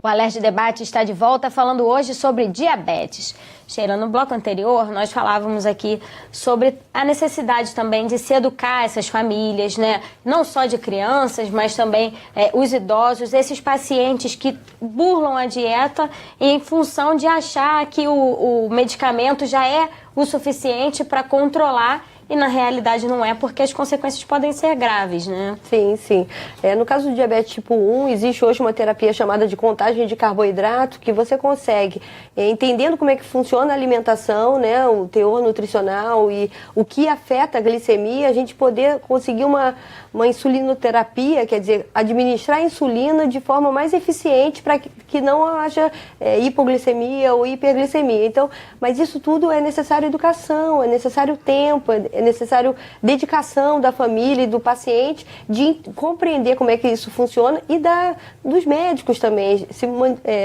O Alerj Debate está de volta falando hoje sobre diabetes. Sheila, no bloco anterior nós falávamos aqui sobre a necessidade também de se educar essas famílias, né? Não só de crianças, mas também os idosos, esses pacientes que burlam a dieta em função de achar que o medicamento já é o suficiente para controlar. E na realidade não é, porque as consequências podem ser graves, né? Sim, sim. No caso do diabetes tipo 1, existe hoje uma terapia chamada de contagem de carboidrato, que você consegue, entendendo como é que funciona a alimentação, né, o teor nutricional e o que afeta a glicemia, a gente poder conseguir uma insulinoterapia, quer dizer, administrar a insulina de forma mais eficiente para que não haja hipoglicemia ou hiperglicemia. Então, mas isso tudo é necessário educação, é necessário tempo, é necessário dedicação da família e do paciente de compreender como é que isso funciona e dos médicos também se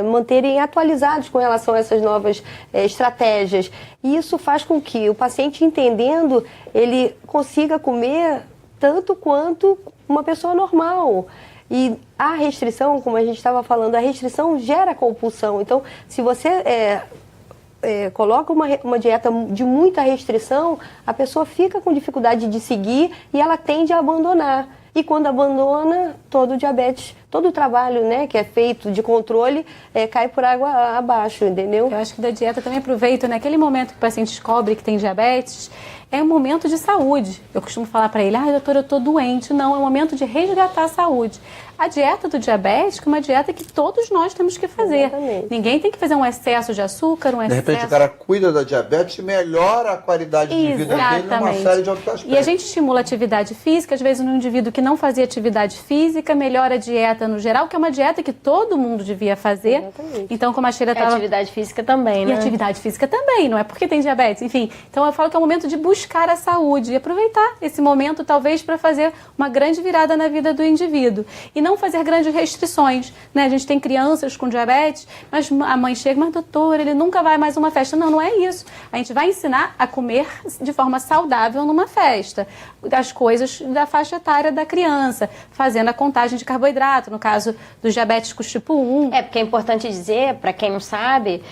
manterem atualizados com relação a essas novas estratégias. E isso faz com que o paciente, entendendo, ele consiga comer tanto quanto uma pessoa normal. E a restrição, como a gente estava falando, a restrição gera compulsão. Então, se você coloca uma dieta de muita restrição, a pessoa fica com dificuldade de seguir e ela tende a abandonar. E quando abandona, todo o diabetes, todo o trabalho, né, que é feito de controle, cai por água abaixo, entendeu? Eu acho que da dieta também aproveito, naquele momento que o paciente descobre que tem diabetes, é um momento de saúde. Eu costumo falar para ele, doutora, eu estou doente. Não, é um momento de resgatar a saúde. A dieta do diabético é uma dieta que todos nós temos que fazer. Exatamente. Ninguém tem que fazer um excesso de açúcar, um excesso... De repente o cara cuida da diabetes e melhora a qualidade de vida dele numa série de outros aspectos. E a gente estimula a atividade física, às vezes no indivíduo que não fazia atividade física, melhora a dieta no geral, que é uma dieta que todo mundo devia fazer. Exatamente. Então, como a Sheila estava... Atividade física também, né? E atividade física também, não é porque tem diabetes, enfim. Então eu falo que é o momento de buscar a saúde e aproveitar esse momento talvez para fazer uma grande virada na vida do indivíduo. E não fazer grandes restrições, né? A gente tem crianças com diabetes, mas a mãe chega, mas doutor, ele nunca vai mais a uma festa. Não, não é isso. A gente vai ensinar a comer de forma saudável numa festa. As coisas da faixa etária da criança, fazendo a contagem de carboidrato, no caso dos diabéticos tipo 1. Porque é importante dizer, para quem não sabe,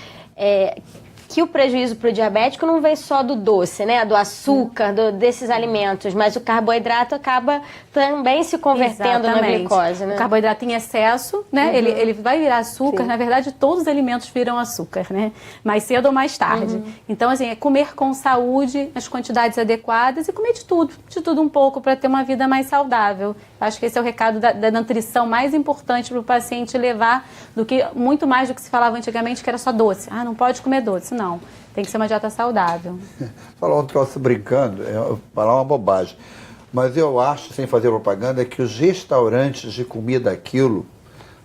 que o prejuízo para o diabético não vem só do doce, né? Do açúcar, desses alimentos, mas o carboidrato acaba também se convertendo na glicose, né? O carboidrato em excesso, né? Uhum. Ele vai virar açúcar. Sim. Na verdade, todos os alimentos viram açúcar, né? Mais cedo ou mais tarde. Uhum. Então, assim, é comer com saúde, nas quantidades adequadas e comer de tudo um pouco para ter uma vida mais saudável. Acho que esse é o recado da nutrição mais importante para o paciente levar, muito mais do que se falava antigamente, que era só doce. Não pode comer doce. Não, tem que ser uma dieta saudável. Falar um troço brincando, falar uma bobagem. Mas eu acho, sem fazer propaganda, que os restaurantes de comida aquilo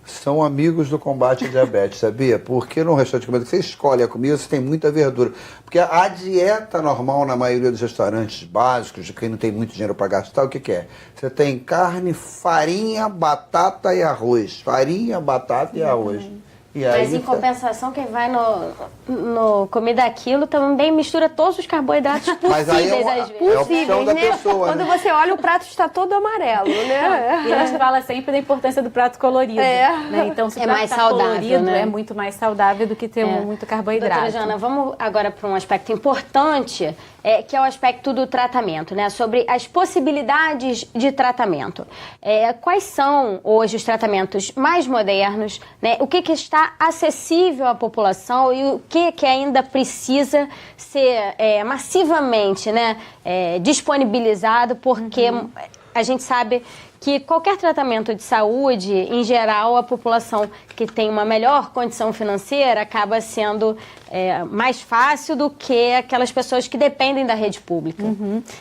são amigos do combate à diabetes, sabia? Porque no restaurante de comida, você escolhe a comida, você tem muita verdura. Porque a dieta normal na maioria dos restaurantes básicos, de quem não tem muito dinheiro para gastar, o que é? Você tem carne, farinha, batata e arroz. Farinha, batata e arroz. E aí, mas em compensação, quem vai no Comida Aquilo também mistura todos os carboidratos possíveis, às vezes. É a opção da pessoa, Quando né? você olha, o prato está todo amarelo, né? E a gente fala sempre da importância do prato colorido. Né? Então, se o prato mais tá saudável, colorido, né? é muito mais saudável do que ter muito carboidrato. Doutora Jana, vamos agora para um aspecto importante, que é o aspecto do tratamento, né? Sobre as possibilidades de tratamento. Quais são hoje os tratamentos mais modernos, né? O que está acessível à população e o que ainda precisa ser massivamente, né, disponibilizado, porque a gente sabe que qualquer tratamento de saúde, em geral, a população que tem uma melhor condição financeira acaba sendo mais fácil do que aquelas pessoas que dependem da rede pública.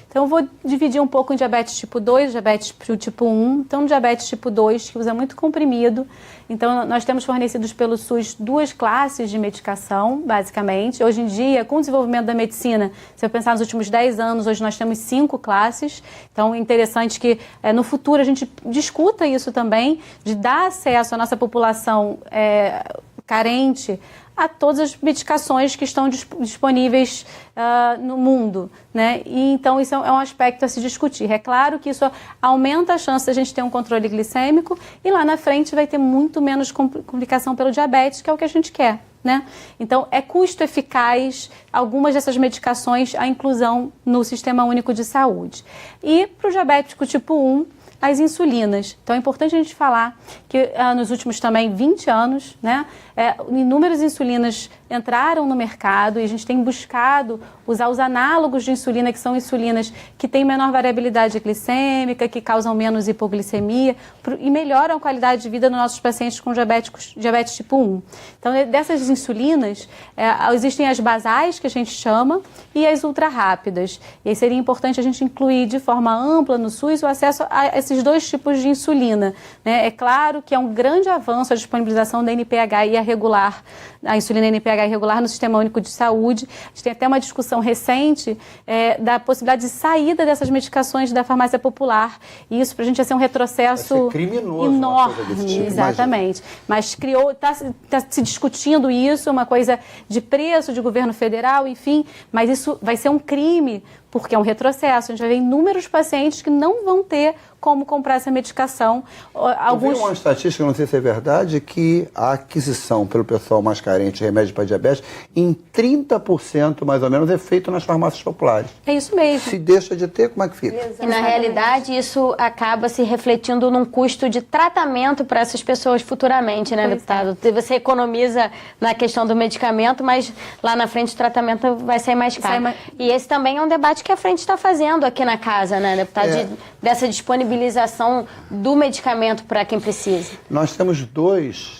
Então, eu vou dividir um pouco em diabetes tipo 2, diabetes tipo 1. Então, diabetes tipo 2, que usa muito comprimido. Então, nós temos fornecidos pelo SUS 2 classes de medicação, basicamente. Hoje em dia, com o desenvolvimento da medicina, se eu pensar nos últimos 10 anos, hoje nós temos 5 classes. Então, é interessante que no futuro a gente discuta isso também, de dar acesso à nossa população carente a todas as medicações que estão disponíveis no mundo, né? E então isso é um aspecto a se discutir. É claro que isso aumenta a chance de a gente ter um controle glicêmico e lá na frente vai ter muito menos complicação pelo diabetes, que é o que a gente quer, né? Então, é custo eficaz algumas dessas medicações, a inclusão no Sistema Único de Saúde. E para o diabético tipo 1, as insulinas. Então, é importante a gente falar que nos últimos também 20 anos, né, inúmeras insulinas entraram no mercado e a gente tem buscado usar os análogos de insulina, que são insulinas que têm menor variabilidade glicêmica, que causam menos hipoglicemia e melhoram a qualidade de vida dos nossos pacientes com diabetes tipo 1. Então, dessas insulinas, existem as basais, que a gente chama, e as ultra rápidas. E aí seria importante a gente incluir de forma ampla no SUS o acesso a esses dois tipos de insulina, né? É claro que é um grande avanço a disponibilização da NPH irregular, a insulina NPH irregular no Sistema Único de Saúde. A gente tem até uma discussão recente da possibilidade de saída dessas medicações da farmácia popular. E isso para a gente ia ser um retrocesso criminoso, enorme. Tipo, exatamente. Mas está se discutindo isso, uma coisa de preço de governo federal, enfim, mas isso vai ser um crime, porque é um retrocesso. A gente vai ver inúmeros pacientes que não vão ter como comprar essa medicação. Eu vi uma estatística, não sei se é verdade, que a aquisição pelo pessoal mais carente de remédio para diabetes, em 30% mais ou menos, é feito nas farmácias populares. É isso mesmo. Se deixa de ter, como é que fica? E na realidade isso acaba se refletindo num custo de tratamento para essas pessoas futuramente, né, deputado? Você economiza na questão do medicamento, mas lá na frente o tratamento vai sair mais caro. E esse também é um debate que a frente está fazendo aqui na casa, né, deputado? Dessa disponibilização do medicamento para quem precisa. Nós temos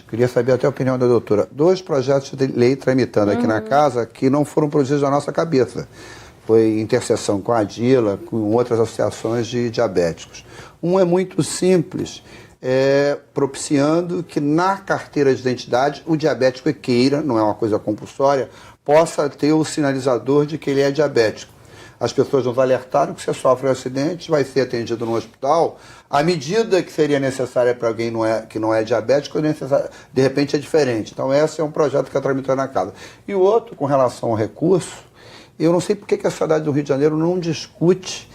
queria saber até a opinião da doutora, 2 projetos de lei tramitando aqui na casa que não foram produzidos da nossa cabeça. Foi interseção com a ADILA, com outras associações de diabéticos. Um é muito simples, propiciando que na carteira de identidade o diabético que queira, não é uma coisa compulsória, possa ter o sinalizador de que ele é diabético. As pessoas nos alertaram que você sofre um acidente, vai ser atendido no hospital, a medida que seria necessária para alguém que não é diabético, de repente é diferente. Então esse é um projeto que é tramitado na casa. E o outro, com relação ao recurso, eu não sei por que a cidade do Rio de Janeiro não discute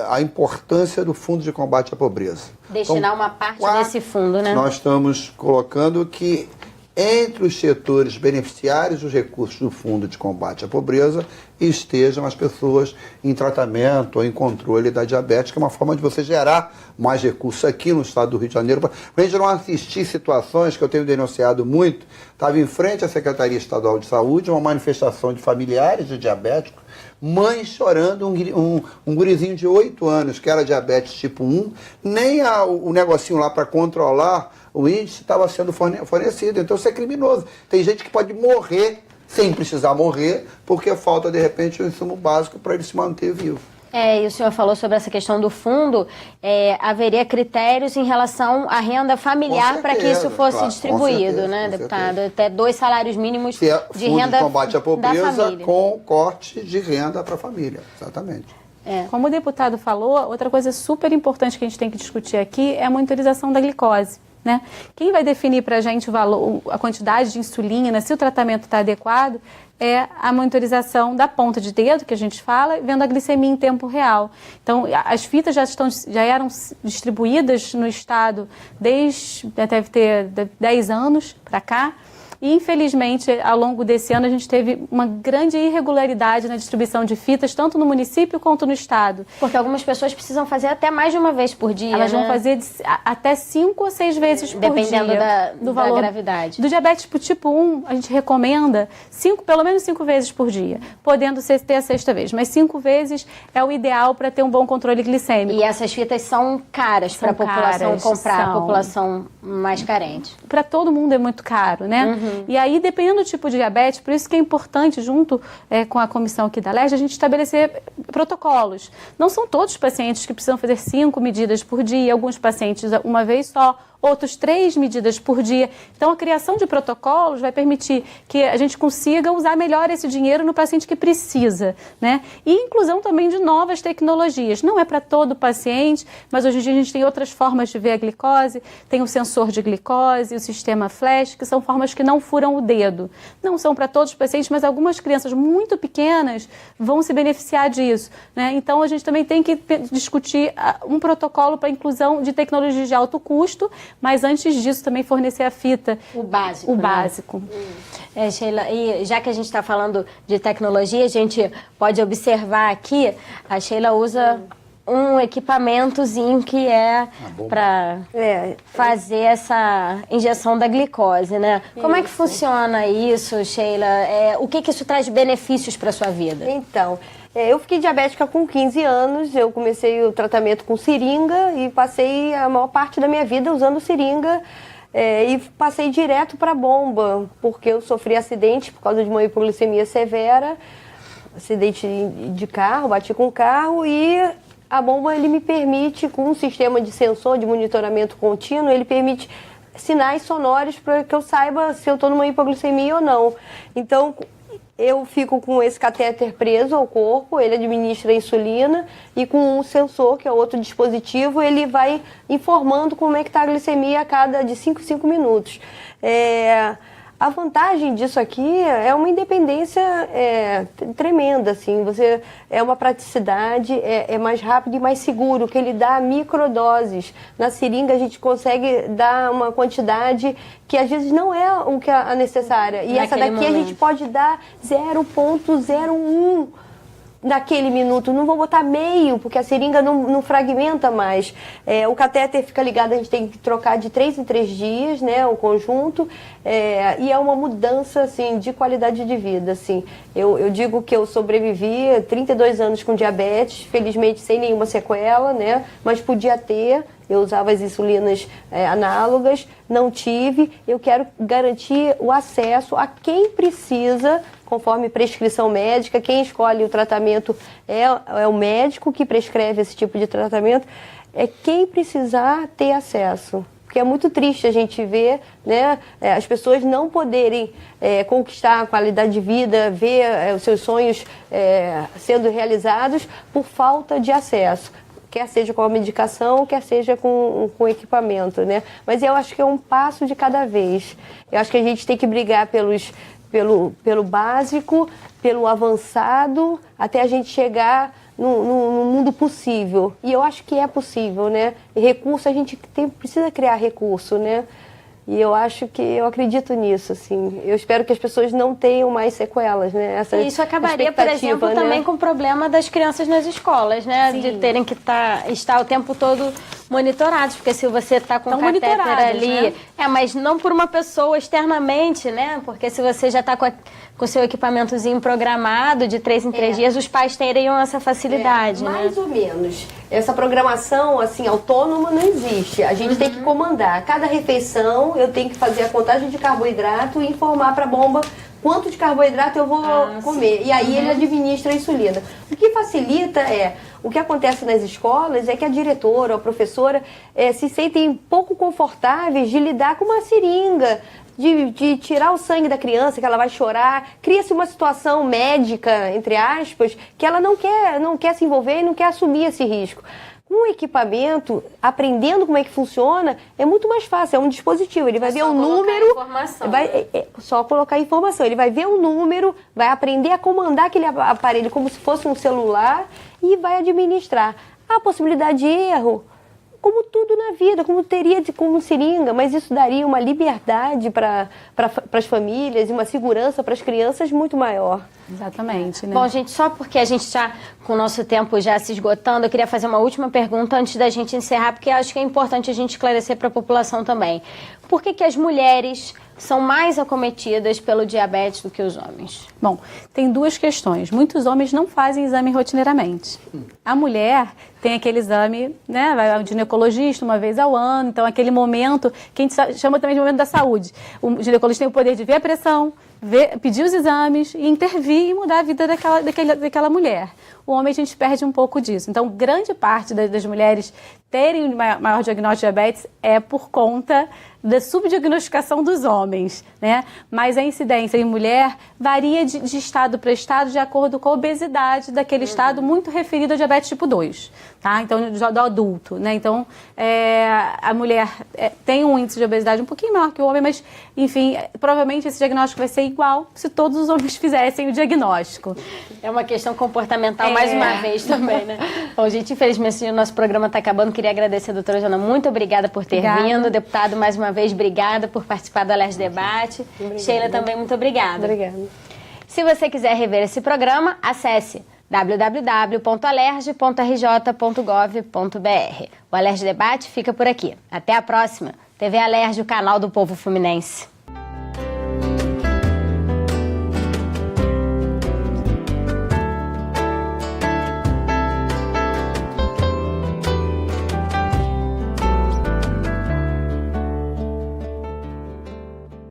a importância do Fundo de Combate à Pobreza. Destinar então, uma parte desse fundo, né? Nós estamos colocando que entre os setores beneficiários dos recursos do Fundo de Combate à Pobreza estejam as pessoas em tratamento ou em controle da diabetes, que é uma forma de você gerar mais recursos aqui no estado do Rio de Janeiro, para a gente não assistir situações que eu tenho denunciado muito. Estava em frente à Secretaria Estadual de Saúde, uma manifestação de familiares de diabéticos, mães chorando, um gurizinho de 8 anos, que era diabetes tipo 1, nem o negocinho lá para controlar o índice estava sendo fornecido. Então isso é criminoso. Tem gente que pode morrer sem precisar morrer, porque falta, de repente, um insumo básico para ele se manter vivo. E o senhor falou sobre essa questão do fundo, haveria critérios em relação à renda familiar para que isso fosse distribuído, né, deputado? Até 2 salários mínimos de renda de combate à pobreza da família. Com corte de renda para a família, exatamente. Como o deputado falou, outra coisa super importante que a gente tem que discutir aqui é a monitorização da glicose. Né? Quem vai definir para a gente o valor, a quantidade de insulina, se o tratamento está adequado, é a monitorização da ponta de dedo, que a gente fala, vendo a glicemia em tempo real. Então, as fitas já eram distribuídas no estado deve ter 10 anos para cá. E, infelizmente, ao longo desse ano, a gente teve uma grande irregularidade na distribuição de fitas, tanto no município quanto no estado. Porque algumas pessoas precisam fazer até mais de uma vez por dia, Elas vão fazer até 5 ou 6 vezes por dia. Dependendo do valor da gravidade. Do diabetes tipo 1, a gente recomenda pelo menos 5 vezes por dia, podendo ter a 6ª vez. Mas 5 vezes é o ideal para ter um bom controle glicêmico. E essas fitas são caras para a população comprar, a população mais carente. Para todo mundo é muito caro, né? E aí, dependendo do tipo de diabetes, por isso que é importante, junto com a comissão aqui da LERJ, a gente estabelecer protocolos. Não são todos os pacientes que precisam fazer 5 medidas por dia, alguns pacientes uma vez só, outros 3 medidas por dia. Então, a criação de protocolos vai permitir que a gente consiga usar melhor esse dinheiro no paciente que precisa, né? E inclusão também de novas tecnologias. Não é para todo paciente, mas hoje em dia a gente tem outras formas de ver a glicose, tem o sensor de glicose, o sistema flash, que são formas que não furam o dedo. Não são para todos os pacientes, mas algumas crianças muito pequenas vão se beneficiar disso, né? Então, a gente também tem que discutir um protocolo para inclusão de tecnologias de alto custo, mas antes disso também fornecer a fita. O básico. O né? básico. Sheila, e já que a gente está falando de tecnologia, a gente pode observar aqui, a Sheila usa um equipamentozinho que é para fazer essa injeção da glicose, né? Como é que funciona isso, Sheila? O que isso traz de benefícios para a sua vida? Então, eu fiquei diabética com 15 anos, eu comecei o tratamento com seringa e passei a maior parte da minha vida usando seringa e passei direto para a bomba, porque eu sofri acidente por causa de uma hipoglicemia severa, acidente de carro, bati com o carro e a bomba ele me permite, com um sistema de sensor de monitoramento contínuo, ele permite sinais sonoros para que eu saiba se eu estou numa hipoglicemia ou não. Então, eu fico com esse catéter preso ao corpo, ele administra a insulina e com um sensor, que é outro dispositivo, ele vai informando como é que está a glicemia a cada de 5 em 5 minutos. A vantagem disso aqui é uma independência tremenda, assim. Você é uma praticidade, é mais rápido e mais seguro, que ele dá microdoses. Na seringa a gente consegue dar uma quantidade que às vezes não é o que é necessária. E essa daqui a gente pode dar 0,01 naquele minuto, não vou botar meio, porque a seringa não fragmenta mais. O catéter fica ligado, a gente tem que trocar de 3 em 3 dias, né, o conjunto, e é uma mudança, assim, de qualidade de vida, assim. Eu digo que eu sobrevivi 32 anos com diabetes, felizmente sem nenhuma sequela, né, mas podia ter. Eu usava as insulinas análogas, não tive. Eu quero garantir o acesso a quem precisa, conforme prescrição médica. Quem escolhe o tratamento é o médico que prescreve esse tipo de tratamento. É quem precisar ter acesso. Porque é muito triste a gente ver, né, as pessoas não poderem conquistar a qualidade de vida, ver os seus sonhos sendo realizados por falta de acesso. Quer seja com a medicação, quer seja com equipamento, né? Mas eu acho que é um passo de cada vez. Eu acho que a gente tem que brigar pelo básico, pelo avançado, até a gente chegar no mundo possível. E eu acho que é possível, né? E recurso, a gente precisa criar recurso, né? E eu acredito nisso, assim. Eu espero que as pessoas não tenham mais sequelas, né? E isso acabaria, por exemplo, né, também com o problema das crianças nas escolas, né? Sim. De terem que estar o tempo todo monitorados, porque se você está com o catéter ali... Né? Mas não por uma pessoa externamente, né? Porque se você já está com o seu equipamentozinho programado de 3 em 3 dias, os pais teriam essa facilidade, né? Mais ou menos. Essa programação, assim, autônoma não existe. A gente tem que comandar. Cada refeição, eu tenho que fazer a contagem de carboidrato e informar para a bomba quanto de carboidrato eu vou comer. Sim. E aí ele administra a insulina. O que facilita o que acontece nas escolas é que a diretora ou a professora se sentem pouco confortáveis de lidar com uma seringa, de tirar o sangue da criança, que ela vai chorar. Cria-se uma situação médica, entre aspas, que ela não quer se envolver e não quer assumir esse risco. Com o equipamento, aprendendo como é que funciona, é muito mais fácil. É um dispositivo, ele vai ver o número... Só colocar a informação. Ele vai ver o número, vai aprender a comandar aquele aparelho como se fosse um celular e vai administrar. Há possibilidade de erro, como tudo na vida, como seringa, mas isso daria uma liberdade para as famílias e uma segurança para as crianças muito maior. Exatamente, né? Bom, gente, só porque a gente está com o nosso tempo já se esgotando, eu queria fazer uma última pergunta antes da gente encerrar, porque acho que é importante a gente esclarecer para a população também. Por que as mulheres são mais acometidas pelo diabetes do que os homens? Bom, tem 2 questões. Muitos homens não fazem exame rotineiramente. A mulher tem aquele exame, né, vai ao ginecologista uma vez ao ano, então aquele momento que a gente chama também de momento da saúde. O ginecologista tem o poder de ver a pressão, pedir os exames e intervir e mudar a vida daquela mulher. O homem, a gente perde um pouco disso. Então, grande parte das mulheres terem maior diagnóstico de diabetes é por conta da subdiagnosticação dos homens, né? Mas a incidência em mulher varia de estado para estado de acordo com a obesidade daquele estado muito referido ao diabetes tipo 2, tá? Então, do adulto, né? Então, a mulher tem um índice de obesidade um pouquinho maior que o homem, mas, enfim, provavelmente esse diagnóstico vai ser igual se todos os homens fizessem o diagnóstico. É uma questão comportamental, mais uma vez também, né? Bom, gente, infelizmente o nosso programa está acabando. Queria agradecer a doutora Joana. Muito obrigada por ter vindo. Deputado, mais uma vez, obrigada por participar do Alerj Debate. Obrigada. Sheila também, muito obrigada. Obrigada. Se você quiser rever esse programa, acesse www.alerj.rj.gov.br. O Alerj Debate fica por aqui. Até a próxima. TV Alerj, o canal do povo fluminense.